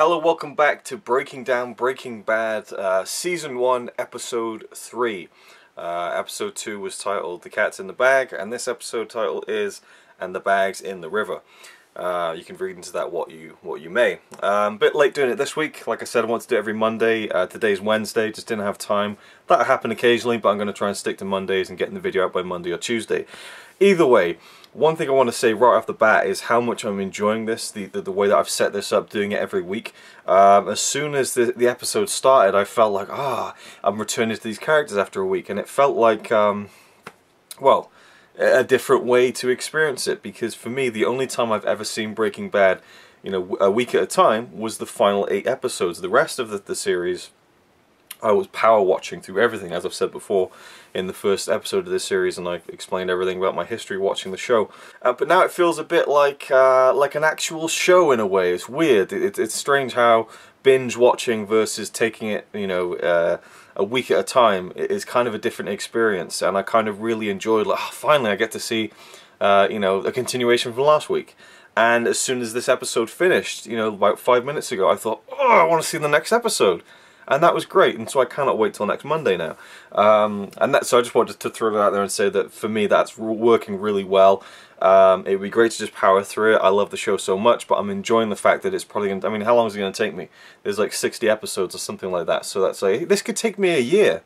Hello, welcome back to Breaking Down Breaking Bad, Season 1, Episode 3. Episode 2 was titled The Cat's in the Bag, and this episode title is And the Bag's in the River. You can read into that what you may. Bit late doing it this week. Like I said, I want to do it every Monday. Today's Wednesday, just didn't have time. That'll happen occasionally, but I'm going to try and stick to Mondays and getting the video out by Monday or Tuesday. Either way, one thing I want to say right off the bat is how much I'm enjoying this, the way that I've set this up, doing it every week. As soon as the episode started, I felt like, I'm returning to these characters after a week, and it felt like, well, a different way to experience it, because for me, the only time I've ever seen Breaking Bad, a week at a time, was the final 8 episodes. The rest of the series, I was power watching through everything, as I've said before in the first episode of this series, and I explained everything about my history watching the show. But now it feels a bit like an actual show in a way. It's weird. It's strange how binge watching versus taking it, a week at a time is kind of a different experience, and I kind of really enjoyed, like, finally I get to see, a continuation from last week. And as soon as this episode finished, about 5 minutes ago, I thought, I want to see the next episode. And that was great, and so I cannot wait till next Monday now. So I just wanted to throw it out there and say that for me that's working really well. It would be great to just power through it. I love the show so much, but I'm enjoying the fact that it's probably going to, I mean, how long is it going to take me? There's like 60 episodes or something like that, so that's like, this could take me a year.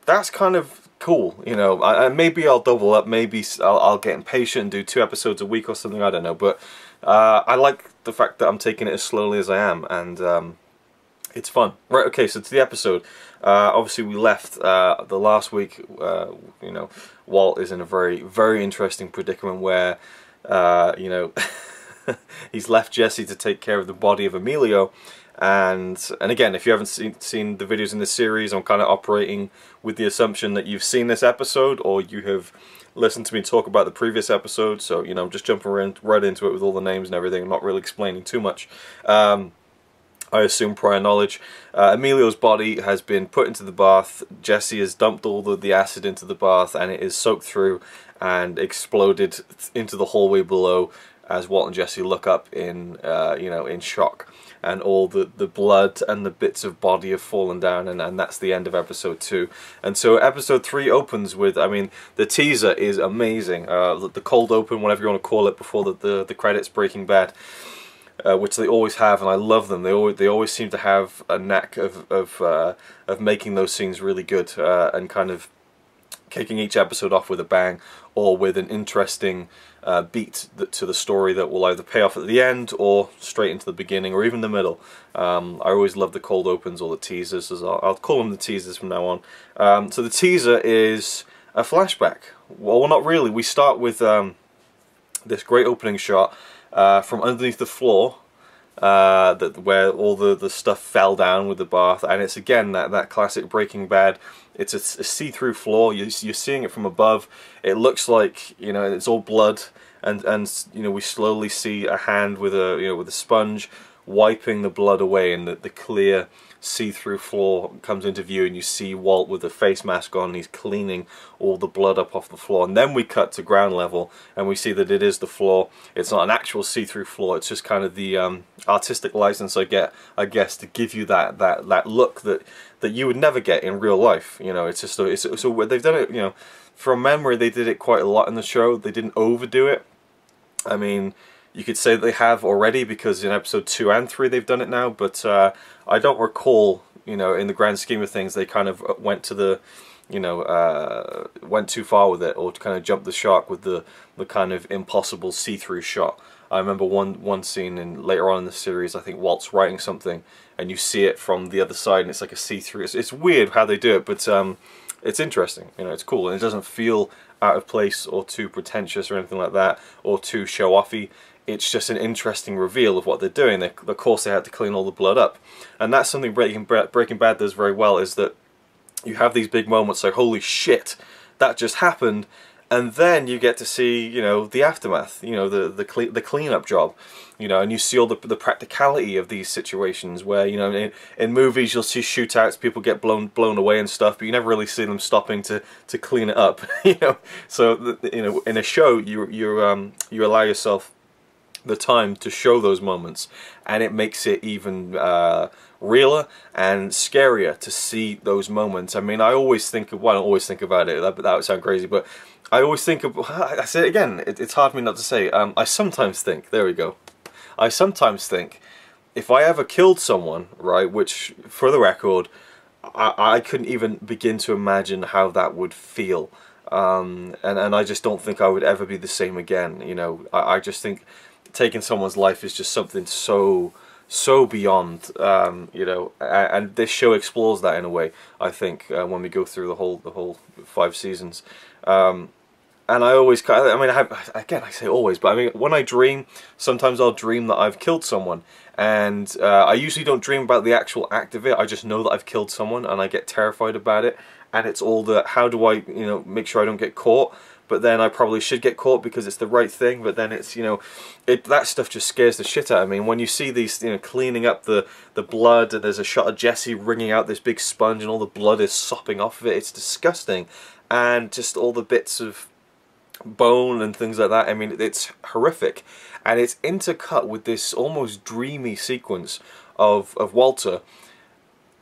That's kind of cool, maybe I'll double up, maybe I'll get impatient and do 2 episodes a week or something, I don't know, but I like the fact that I'm taking it as slowly as I am, and it's fun. Right, okay, so to the episode. Obviously we left the last week, Walt is in a very, very interesting predicament where, he's left Jesse to take care of the body of Emilio. And again, if you haven't seen the videos in this series, I'm kind of operating with the assumption that you've seen this episode, or you have listened to me talk about the previous episode, so, I'm just jumping right into it with all the names and everything. I'm not really explaining too much. I assume prior knowledge. Emilio's body has been put into the bath. Jesse has dumped all the acid into the bath, and it is soaked through and exploded into the hallway below as Walt and Jesse look up in in shock. And all the blood and the bits of body have fallen down, and that's the end of episode 2. And so episode 3 opens with, the teaser is amazing. The cold open, whatever you want to call it, before the credits, Breaking Bad. Which they always have, and I love them. They always seem to have a knack of making those scenes really good, and kind of kicking each episode off with a bang, or with an interesting beat to the story that will either pay off at the end, or straight into the beginning, or even the middle. I always love the cold opens or the teasers, as I'll call them the teasers from now on. So the teaser is a flashback. Well, not really. We start with this great opening shot. From underneath the floor, where all the stuff fell down with the bath, and it's again that classic Breaking Bad. It's a see-through floor. You're seeing it from above. It looks like it's all blood, and we slowly see a hand with a sponge wiping the blood away, and the clear see-through floor comes into view, and you see Walt with the face mask on, and he's cleaning all the blood up off the floor. And then we cut to ground level, and we see that it is the floor. It's not an actual see-through floor. It's just kind of the artistic license I guess, to give you that look that you would never get in real life. It's just so they've done it. From memory, they did it quite a lot in the show. They didn't overdo it. I mean, you could say they have already, because in episode 2 and 3 they've done it now, but I don't recall, in the grand scheme of things, they kind of went to the, went too far with it, or kind of jumped the shark with the kind of impossible see-through shot. I remember one scene later on in the series, I think Walt's writing something, and you see it from the other side, and it's like a see-through. It's weird how they do it, but it's interesting. It's cool, and it doesn't feel out of place or too pretentious or anything like that, or too show-offy. It's just an interesting reveal of what they're doing. Of course, they had to clean all the blood up, and that's something Breaking Bad does very well. Is that you have these big moments like, holy shit, that just happened, and then you get to see the aftermath, the cleanup job, and you see all the practicality of these situations where in movies you'll see shootouts, people get blown away and stuff, but you never really see them stopping to clean it up. So in a show you allow yourself the time to show those moments, and it makes it even realer and scarier to see those moments. I mean, I always think of, well, I don't always think about it, that would sound crazy, but I always think of, I say it again, it's hard for me not to say, I sometimes think, there we go, I sometimes think, if I ever killed someone, right, which, for the record, I couldn't even begin to imagine how that would feel, and I just don't think I would ever be the same again, you know. I just think taking someone's life is just something so beyond, you know, and this show explores that in a way, I think, when we go through the whole 5 seasons. And I always, I mean, again, I say always, but I mean, when I dream, sometimes I'll dream that I've killed someone, and I usually don't dream about the actual act of it. I just know that I've killed someone, and I get terrified about it, and it's all the, how do I, you know, make sure I don't get caught? But then I probably should get caught because it's the right thing, but then it's, you know, that stuff just scares the shit out of me. When you see these, you know, cleaning up the blood, and there's a shot of Jesse wringing out this big sponge and all the blood is sopping off of it, it's disgusting. And just all the bits of bone and things like that, I mean, it's horrific. And it's intercut with this almost dreamy sequence of Walter,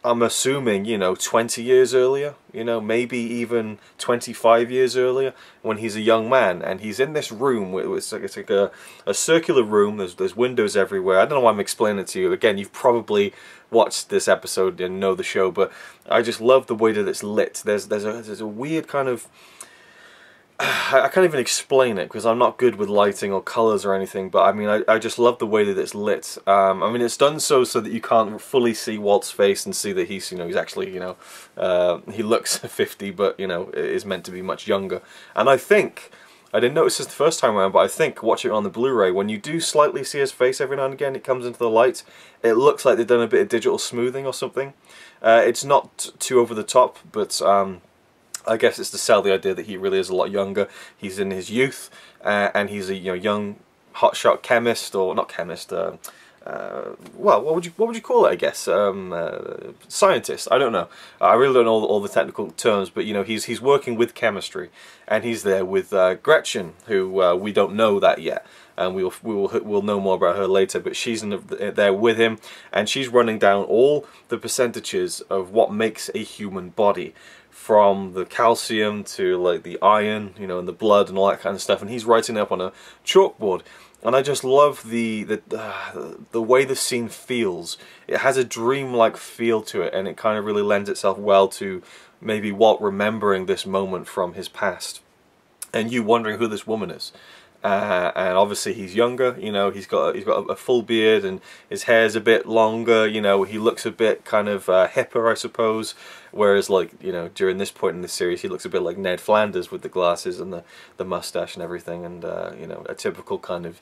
I'm assuming, you know, 20 years earlier, you know, maybe even 25 years earlier, when he's a young man, and he's in this room. It's like a circular room. There's windows everywhere. I don't know why I'm explaining it to you. Again, you've probably watched this episode and know the show, but I just love the way that it's lit. There's a weird kind of, I can't even explain it because I'm not good with lighting or colours or anything, but I mean, I just love the way that it's lit. I mean, it's done so that you can't fully see Walt's face and see that he's, you know, he's actually, you know, he looks 50, but, you know, is meant to be much younger. And I think, I didn't notice this the first time around, but I think watching it on the Blu-ray, when you do slightly see his face every now and again, it comes into the light, it looks like they've done a bit of digital smoothing or something. It's not too over the top, but I guess it's to sell the idea that he really is a lot younger. He's in his youth, and he's a, you know, young hotshot chemist, or not chemist. Well, what would you call it? I guess scientist. I don't know. I really don't know all the technical terms, but you know, he's working with chemistry, and he's there with Gretchen, who we don't know that yet, and we'll know more about her later. But she's there with him, and she's running down all the percentages of what makes a human body, from the calcium to like the iron, you know, and the blood and all that kind of stuff, and he's writing it up on a chalkboard. And I just love the way the scene feels. It has a dreamlike feel to it, and it kind of really lends itself well to maybe Walt remembering this moment from his past, and you wondering who this woman is. And obviously he's younger, you know, he's got a full beard, and his hair's a bit longer, you know, he looks a bit kind of hipper, I suppose, whereas, like, you know, during this point in the series he looks a bit like Ned Flanders with the glasses and the mustache and everything, and you know, a typical kind of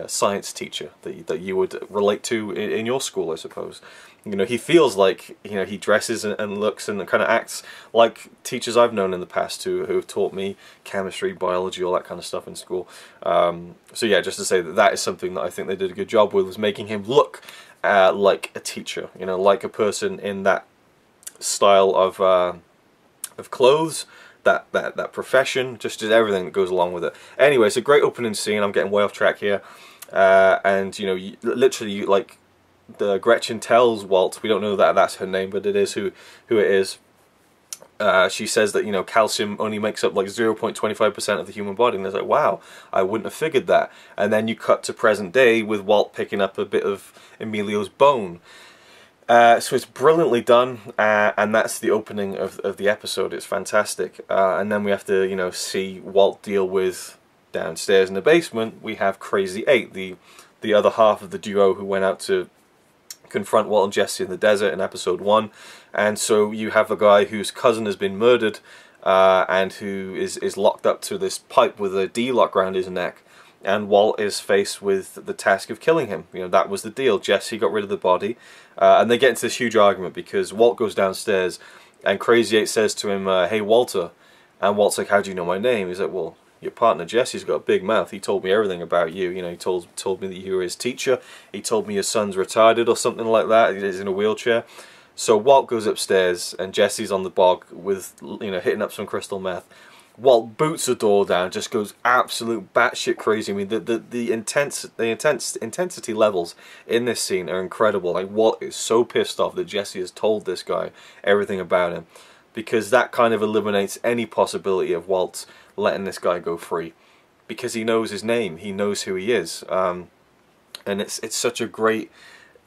science teacher that you would relate to in your school, I suppose. You know, he feels like, you know, he dresses and looks and kind of acts like teachers I've known in the past who have taught me chemistry, biology, all that kind of stuff in school. So yeah, just to say that is something that I think they did a good job with, was making him look like a teacher, you know, like a person in that style of clothes, that profession, just everything that goes along with it. Anyway, it's a great opening scene. I'm getting way off track here, and you know, literally, like, the Gretchen tells Walt, we don't know that that's her name, but it is who it is. She says that, you know, calcium only makes up like 0.25% of the human body, and it's like, wow, I wouldn't have figured that. And then you cut to present day with Walt picking up a bit of Emilio's bone. So it's brilliantly done, and that's the opening of the episode. It's fantastic. And then we have to, you know, see Walt deal with, downstairs in the basement, we have Crazy 8, the other half of the duo who went out to confront Walt and Jesse in the desert in episode 1. And so you have a guy whose cousin has been murdered, and who is locked up to this pipe with a D-lock around his neck, and Walt is faced with the task of killing him. You know, that was the deal. Jesse got rid of the body, and they get into this huge argument because Walt goes downstairs and Crazy 8 says to him, hey Walter, and Walt's like, how do you know my name? He's like, well, your partner Jesse's got a big mouth. He told me everything about you. You know, he told me that you were his teacher. He told me your son's retarded or something like that. He's in a wheelchair. So Walt goes upstairs, and Jesse's on the bog with, you know, hitting up some crystal meth. Walt boots the door down, just goes absolute batshit crazy. I mean, the intensity levels in this scene are incredible. Like, Walt is so pissed off that Jesse has told this guy everything about him, because that kind of eliminates any possibility of Walt letting this guy go free, because he knows his name, he knows who he is, and it's such a great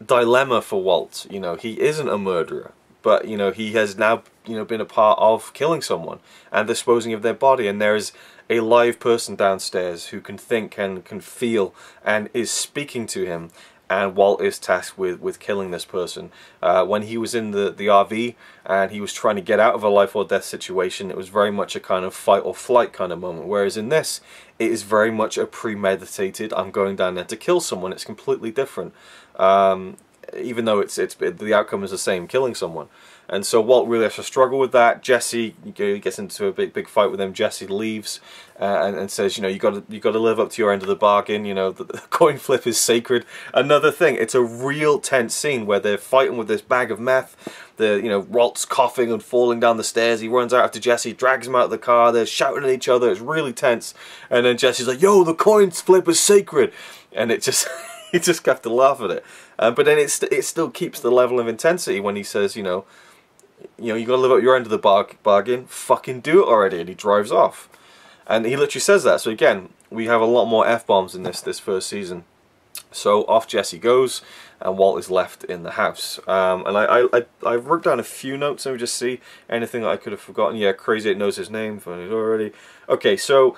dilemma for Walt. You know, he isn't a murderer, but you know, he has now, you know, been a part of killing someone and disposing of their body, and there is a live person downstairs who can think and can feel and is speaking to him, and Walt is tasked with killing this person. When he was in the RV and he was trying to get out of a life or death situation, it was very much a kind of fight or flight kind of moment, whereas in this it is very much a premeditated, I'm going down there to kill someone. It's completely different, even though the outcome is the same, killing someone. And so Walt really has to struggle with that. Jesse gets into a big fight with him. Jesse leaves and says, you know, you got to live up to your end of the bargain. You know, the coin flip is sacred. Another thing, it's a real tense scene where they're fighting with this bag of meth. You know, Walt's coughing and falling down the stairs. He runs out after Jesse, drags him out of the car. They're shouting at each other. It's really tense. And then Jesse's like, "Yo, the coin flip is sacred," and it just you just have to laugh at it. But then it still keeps the level of intensity when he says, you know, you got to live up your end of the bargain. Fucking do it already. And he drives off. And he literally says that. So again, we have a lot more F-bombs in this first season. So off Jesse goes, and Walt is left in the house. And I wrote down a few notes. Let me just see anything that I could have forgotten. Yeah, Crazy 8 knows his name. Funny already. Okay, so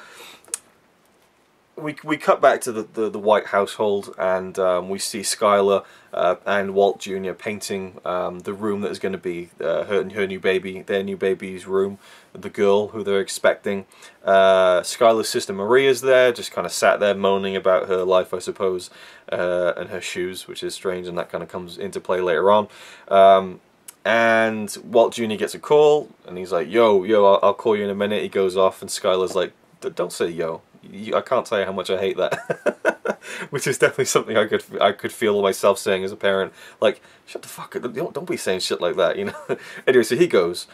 we cut back to the White household, and we see Skyler and Walt Jr. painting the room that is going to be their new baby's room, the girl who they're expecting. Skyler's sister Marie is there, just kind of sat there moaning about her life, I suppose, and her shoes, which is strange, and that kind of comes into play later on. And Walt Jr. gets a call, and he's like, yo, I'll call you in a minute. He goes off, and Skyler's like, don't say yo. I can't tell you how much I hate that. Which is definitely something I could feel myself saying as a parent. Like, shut the fuck up, don't be saying shit like that, you know. Anyway, so he goes,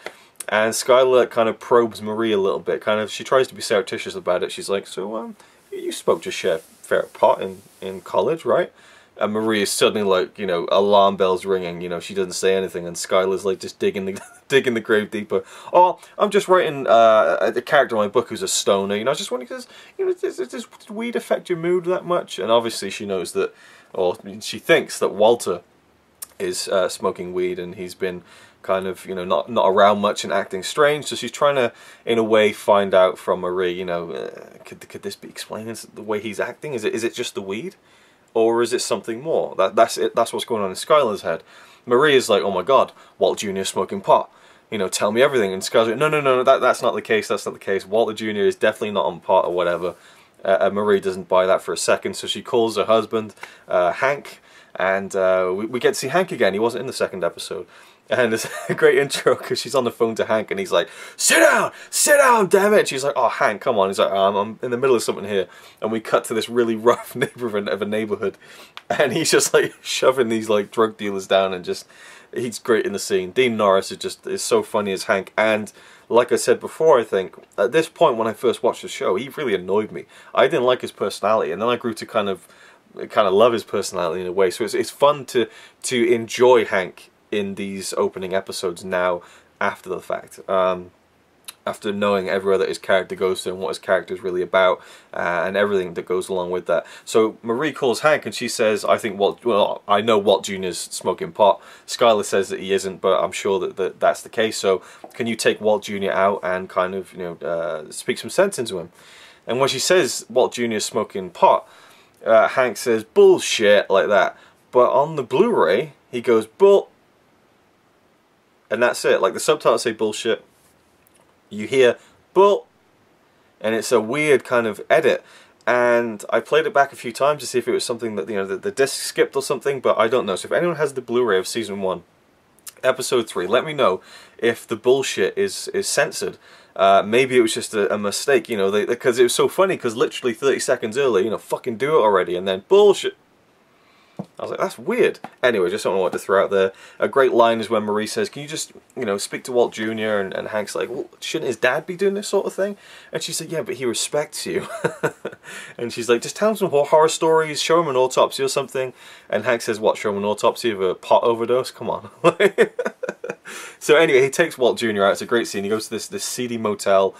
and Skyler kind of probes Marie a little bit. She tries to be surreptitious about it. She's like, so you spoke to Chef Ferret Pot in college, right? And Marie is suddenly like, you know, alarm bells ringing. You know, she doesn't say anything, and Skyler's like just digging the grave deeper. Oh, I'm just writing a character in my book who's a stoner. You know, I was just wondering, because, you know, does weed affect your mood that much? And obviously she knows that, or she thinks that Walter is smoking weed, and he's been kind of, you know, not around much and acting strange. So she's trying to, in a way, find out from Marie, you know, could this be explaining the way he's acting? Is it just the weed? Or is it something more? That's it. That's what's going on in Skyler's head. Marie is like, oh my god, Walt Jr. is smoking pot. You know, tell me everything. And Skyler's like, no, that's not the case. That's not the case. Walter Jr. is definitely not on pot or whatever. Marie doesn't buy that for a second, so she calls her husband, Hank, and we get to see Hank again. He wasn't in the second episode. And there's a great intro because she's on the phone to Hank, and he's like, sit down, damn it. She's like, oh, Hank, come on. He's like, I'm in the middle of something here. And we cut to this really rough neighborhood of a neighborhood, and he's just like shoving these like drug dealers down, and just, he's great in the scene. Dean Norris is so funny as Hank, and like I said before, I think at this point when I first watched the show, he really annoyed me. I didn't like his personality, and then I grew to kind of love his personality in a way. So it's fun to enjoy Hank in these opening episodes now, after the fact, after knowing everywhere that his character goes to and what his character is really about, and everything that goes along with that. So Marie calls Hank, and she says, I know Walt Jr.'s smoking pot. Skyler says that he isn't, but I'm sure that's the case. So can you take Walt Jr. out and kind of, you know, speak some sense into him? And when she says Walt Jr. is smoking pot, Hank says bullshit like that. But on the Blu-ray, he goes bull. And that's it. Like, the subtitles say bullshit. You hear bull, and it's a weird kind of edit. And I played it back a few times to see if it was something that, you know, the disc skipped or something, but I don't know. So if anyone has the Blu-ray of Season 1, Episode 3, let me know if the bullshit is censored. Maybe it was just a mistake, you know, because it was so funny, because literally 30 seconds earlier, you know, fucking do it already, and then bullshit. I was like, that's weird. Anyway, just don't know what to throw out there. A great line is when Marie says, can you just, you know, speak to Walt Jr.? And Hank's like, well, shouldn't his dad be doing this sort of thing? And she said, yeah, but he respects you. And she's like, just tell him some horror stories, show him an autopsy or something. And Hank says, what, show him an autopsy of a pot overdose? Come on. So anyway, he takes Walt Jr. out. It's a great scene. He goes to this seedy motel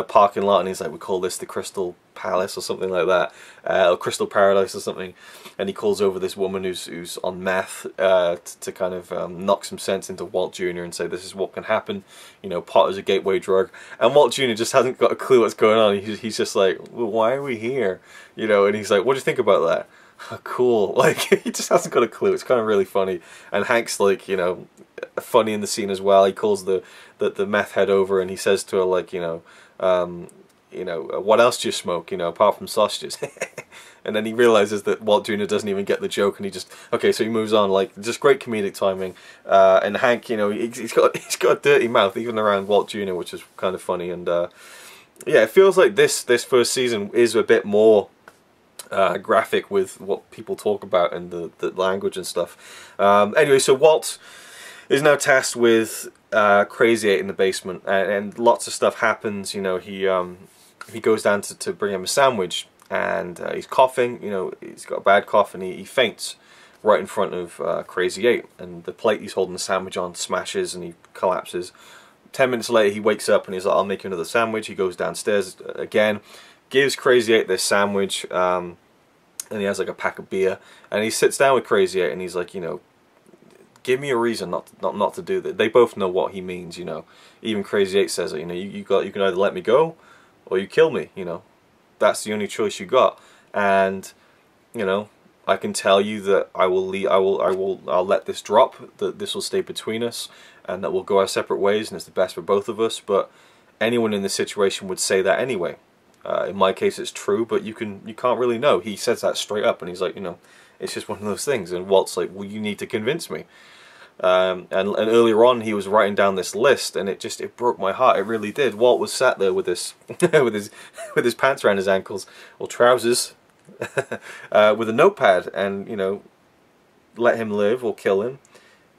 parking lot, and he's like, we call this the Crystal Palace or something like that, or Crystal Paradise or something. And he calls over this woman who's on meth to kind of knock some sense into Walt Jr. and say, this is what can happen. You know, pot is a gateway drug. And Walt Jr. just hasn't got a clue what's going on. He's just like, well, why are we here? You know, and he's like, what do you think about that? Cool. Like, he just hasn't got a clue. It's kind of really funny. And Hank's like, you know, funny in the scene as well. He calls the meth head over and he says to her, like, you know, what else do you smoke, you know, apart from sausages? And then he realizes that Walt Jr. doesn't even get the joke, and he just, okay, so he moves on. Like, just great comedic timing. And Hank, you know, he's got a dirty mouth even around Walt Jr., which is kind of funny. And yeah, it feels like this first season is a bit more graphic with what people talk about and the language and stuff. Anyway, so Walt is now tasked with Crazy 8 in the basement, and lots of stuff happens. You know, he goes down to bring him a sandwich, and he's coughing. You know, he's got a bad cough, and he faints right in front of Crazy 8, and the plate he's holding the sandwich on smashes, and he collapses. 10 minutes later, he wakes up, and he's like, I'll make you another sandwich. He goes downstairs again, gives Crazy 8 this sandwich, and he has like a pack of beer, and he sits down with Crazy 8, and he's like, you know, give me a reason not to do that. They both know what he means, you know. Even Crazy 8 says it, you know, you can either let me go or you kill me, you know. That's the only choice you got. And, you know, I can tell you that I'll let this drop, that this will stay between us, and that we'll go our separate ways, and it's the best for both of us. But anyone in this situation would say that anyway. In my case, it's true, but you can't really know. He says that straight up, and he's like, you know, it's just one of those things. And Walt's like, well, you need to convince me. And earlier on, he was writing down this list, and it broke my heart. It really did. Walt was sat there with this with his pants around his ankles, or trousers, with a notepad, and, you know, let him live or kill him.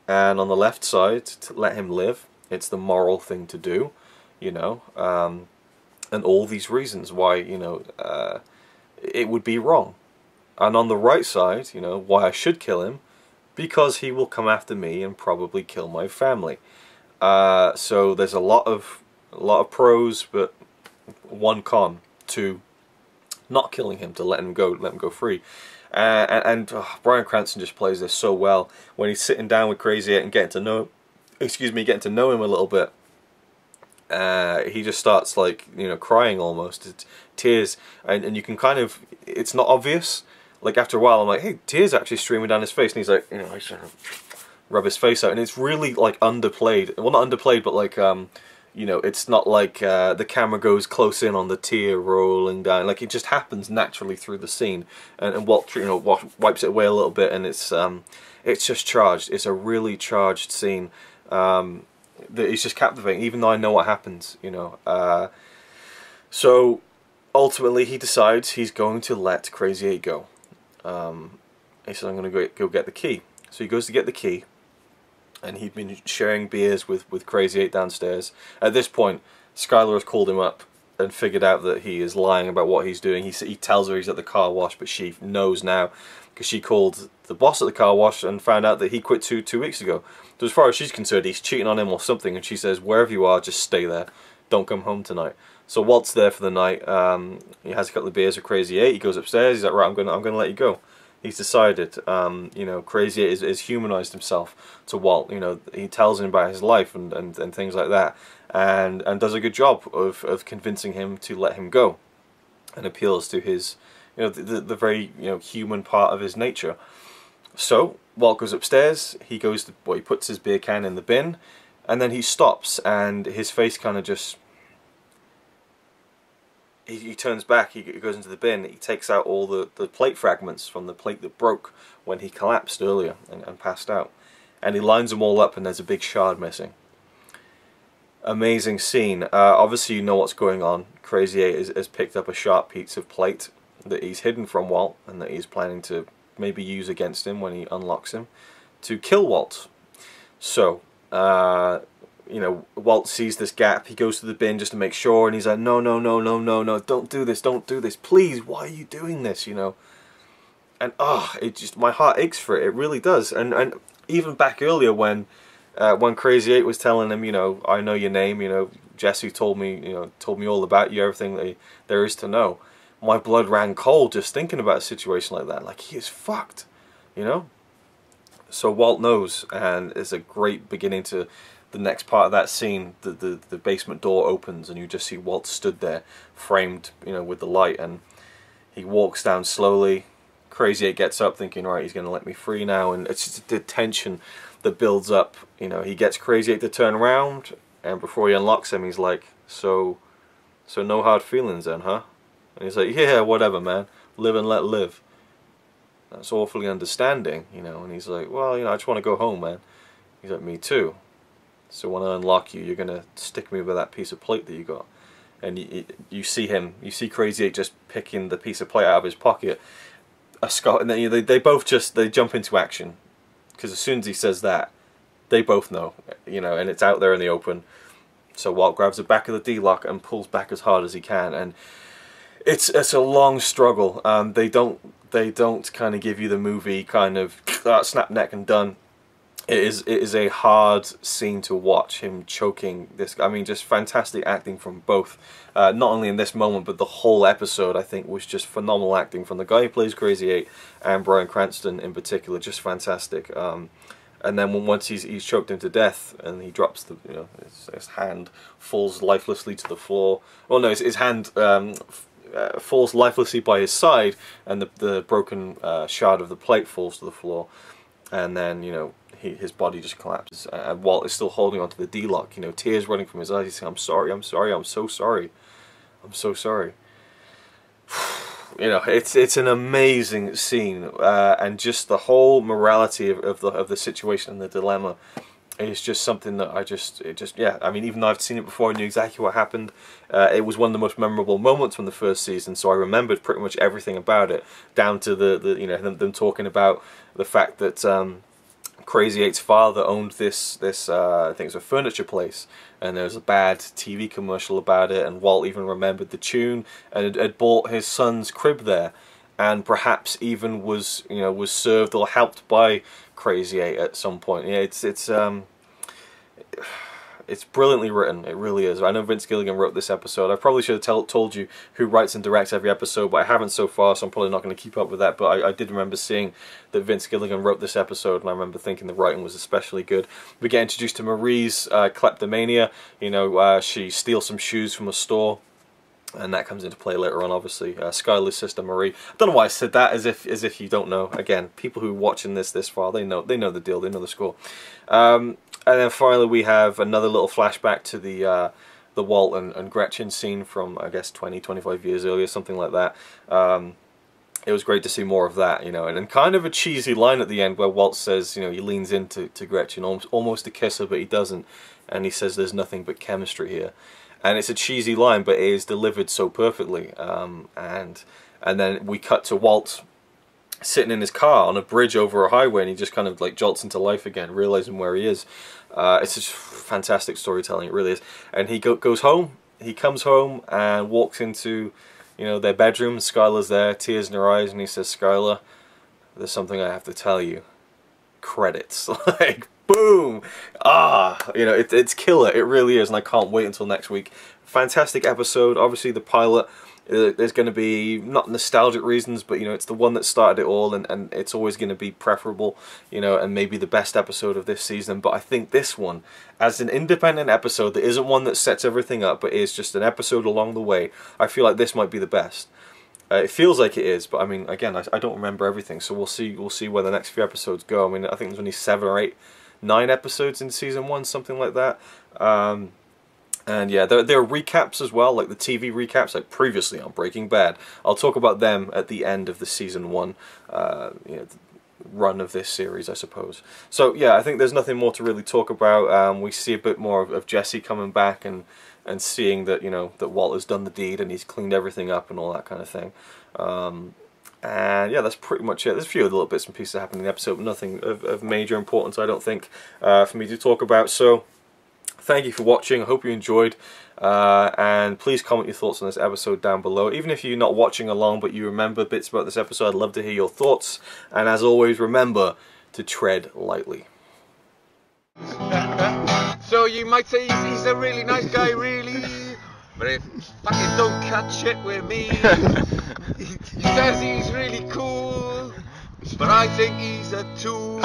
And on the left side, to let him live. It's the moral thing to do, you know. And all these reasons why, you know, it would be wrong. And on the right side, you know, why I should kill him, because he will come after me and probably kill my family. So there's a lot of pros, but one con to not killing him, to let him go free. And Bryan Cranston just plays this so well when he's sitting down with Crazy 8 and getting to know him a little bit. He just starts, like, you know, crying almost. It's tears, and you can kind of, it's not obvious. Like, after a while, I'm like, hey, tears actually streaming down his face, and he's like, you know, I sort of rub his face out, and it's really, like, underplayed. Well, not underplayed, but, like, you know, it's not like the camera goes close in on the tear rolling down. Like, it just happens naturally through the scene, and Walt, you know, wipes it away a little bit, and it's just charged. It's a really charged scene. It's just captivating, even though I know what happens, you know. So ultimately, he decides he's going to let Crazy 8 go. He says, I'm going to go get the key. So he goes to get the key, and he'd been sharing beers with Crazy 8 downstairs. At this point, Skyler has called him up and figured out that he is lying about what he's doing. He tells her he's at the car wash, but she knows now, because she called the boss at the car wash and found out that he quit two weeks ago. So as far as she's concerned, he's cheating on him or something, and she says, wherever you are, just stay there. Don't come home tonight. So Walt's there for the night. He has a couple of beers with Crazy 8. He goes upstairs. He's like, right, I'm gonna let you go. He's decided. You know, Crazy 8 is humanized himself to Walt. You know, he tells him about his life and things like that, and does a good job of convincing him to let him go, and appeals to his, you know, the very, you know, human part of his nature. So Walt goes upstairs. He goes to, well, he puts his beer can in the bin, and then he stops, and his face kind of just. He turns back, he goes into the bin, he takes out all the plate fragments from the plate that broke when he collapsed earlier and passed out. And he lines them all up, and there's a big shard missing. Amazing scene. Obviously you know what's going on. Crazy 8 has picked up a sharp piece of plate that he's hidden from Walt, and that he's planning to maybe use against him when he unlocks him, to kill Walt. So, you know, Walt sees this gap, he goes to the bin just to make sure, and he's like, no, no, no, no, no, no, don't do this, please, why are you doing this, you know? And, it just, my heart aches for it, it really does. And even back earlier when Crazy 8 was telling him, you know, I know your name, you know, Jesse told me all about you, everything there is to know. My blood ran cold just thinking about a situation like that. Like, he is fucked, you know? So Walt knows, and it's a great beginning to the next part of that scene. The basement door opens, and you just see Walt stood there, framed, you know, with the light, and he walks down slowly. Crazy 8 gets up thinking, right, he's going to let me free now, and it's just the tension that builds up. You know, he gets Crazy 8 to turn around, and before he unlocks him, he's like, so no hard feelings then, huh? And he's like, yeah, whatever, man, live and let live. That's awfully understanding, you know. And he's like, well, you know, I just want to go home, man. He's like, me too. So when I unlock you, you're gonna stick me with that piece of plate that you got. And you see Crazy 8 just picking the piece of plate out of his pocket. And then, you know, they both they jump into action, because as soon as he says that, they both know, you know, and it's out there in the open. So Walt grabs the back of the D-lock and pulls back as hard as he can, and it's a long struggle. They don't kind of give you the movie kind of snap neck and done. It is a hard scene to watch, him choking this. I mean, just fantastic acting from both. Not only in this moment, but the whole episode, I think, was just phenomenal acting from the guy who plays Crazy 8 and Bryan Cranston in particular. Just fantastic. And then once he's choked him to death, and he drops the, you know, his hand falls lifelessly to the floor. Well, no, his hand falls lifelessly by his side, and the broken shard of the plate falls to the floor, and then, you know, his body just collapses, and Walt is still holding onto the D-lock, you know, tears running from his eyes. He's saying, I'm sorry, I'm sorry, I'm so sorry, I'm so sorry. You know, it's an amazing scene, and just the whole morality of the situation and the dilemma is just something that yeah, I mean, even though I've seen it before, I knew exactly what happened. It was one of the most memorable moments from the first season, so I remembered pretty much everything about it, down to the you know, them talking about the fact that Crazy 8's father owned this I think it was a furniture place, and there was a bad TV commercial about it, and Walt even remembered the tune, and had bought his son's crib there, and perhaps even was served or helped by Crazy 8 at some point. Yeah, it's brilliantly written. It really is. I know Vince Gilligan wrote this episode. I probably should have told you who writes and directs every episode, but I haven't so far, so I'm probably not going to keep up with that. But I did remember seeing that Vince Gilligan wrote this episode, and I remember thinking the writing was especially good. We get introduced to Marie's kleptomania. You know, she steals some shoes from a store, and that comes into play later on, obviously. Skyler's sister Marie. I don't know why I said that as if you don't know. Again, people who are watching this far, they know the deal, they know the score. And then finally we have another little flashback to the Walt and Gretchen scene from, I guess, 20-25 years earlier, something like that. It was great to see more of that, you know, and kind of a cheesy line at the end where Walt says, you know, he leans into Gretchen almost to kiss her, but he doesn't, and he says there's nothing but chemistry here. And it's a cheesy line, but it is delivered so perfectly. And then we cut to Walt sitting in his car on a bridge over a highway, and he just kind of like jolts into life again, realizing where he is. It's just fantastic storytelling, it really is. And he goes home. He comes home and walks into, you know, their bedroom. Skyler's there, tears in her eyes, and he says, "Skyler, there's something I have to tell you." Credits. Like, boom! You know, it's killer, it really is, and I can't wait until next week. Fantastic episode. Obviously the pilot, there's going to be, not nostalgic reasons, but, you know, it's the one that started it all, and it's always going to be preferable, you know, and maybe the best episode of this season. But I think this one, as an independent episode that isn't one that sets everything up, but is just an episode along the way, I feel like this might be the best. It feels like it is, but I mean, again, I don't remember everything, so we'll see where the next few episodes go. I mean, I think there's only 7 or 8, 9 episodes in season 1, something like that. And yeah, there are recaps as well, like the TV recaps, like previously on Breaking Bad. I'll talk about them at the end of the season 1 you know, run of this series, I suppose. So yeah, I think there's nothing more to really talk about. We see a bit more of Jesse coming back and seeing that, you know, that Walt has done the deed and he's cleaned everything up and all that kind of thing. And yeah, that's pretty much it. There's a few little bits and pieces that happen in the episode, but nothing of major importance, I don't think, for me to talk about. So, thank you for watching. I hope you enjoyed. And please comment your thoughts on this episode down below. Even if you're not watching along, but you remember bits about this episode, I'd love to hear your thoughts. And as always, remember to tread lightly. So you might say he's a really nice guy, really. But if fucking don't cut shit with me. He says he's really cool, but I think he's a tool.